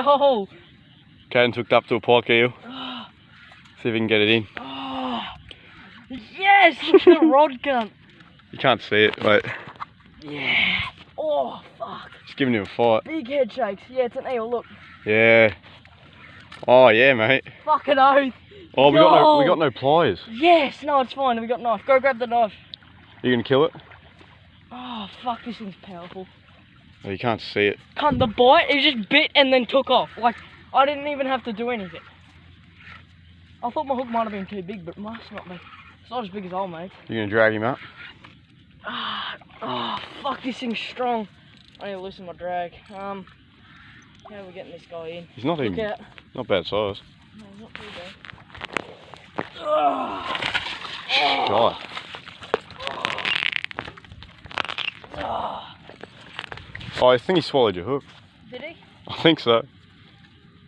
go. Caden's hooked up to a pike eel. See if we can get it in. Oh, yes! Look at the rod gun. You can't see it, wait. Yeah. Oh, fuck. Just giving him a fight. Big head shakes. Yeah, it's an eel, look. Yeah. Oh yeah, mate. Fucking oath. Oh, we got no pliers. Yes, no, it's fine. We got knife. Go grab the knife. Are you gonna kill it? Oh, fuck, this thing's powerful. Oh, you can't see it. Cunt, the bite, it just bit and then took off. Like, I didn't even have to do anything. I thought my hook might have been too big, but it must not be. It's not as big as old mate. You gonna drag him up? Oh, fuck, this thing's strong. I need to loosen my drag. How are we getting this guy in? He's not even, not bad size. No, he's not too bad. God. Oh, I think he swallowed your hook. Did he? I think so.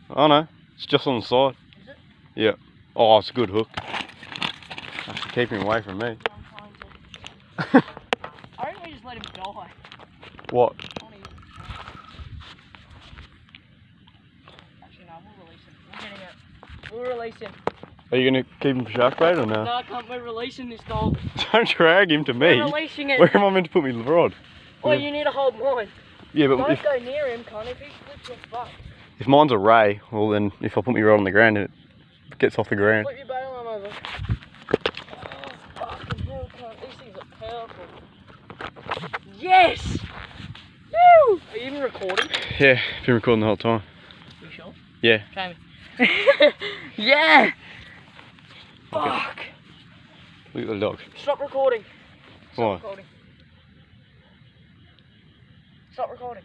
Oh no, it's just on the side. Is it? Yeah. Oh, it's a good hook. Have to keep him away from me. I'm trying to. I think we just let him die. What? Actually, no, we'll release him. We're getting it. We'll release him. Are you going to keep him for shark bait or no? No, I can't. We're releasing this dog. Don't drag him to me. We're releasing it. Where am I meant to put my rod? Oh, you need to hold mine. Yeah, but Don't go near him, cunt. If he flips your fuck. If mine's a ray, well then if I put my rod on the ground and it gets off the ground. Flip your bail arm over. Oh, fucking hell, cunt. These things are powerful. Yes! Woo! Are you even recording? Yeah, been recording the whole time. You sure? Yeah. Show me. Yeah! Fuck! Look at the dog. Stop recording. Why? Stop recording. Stop recording.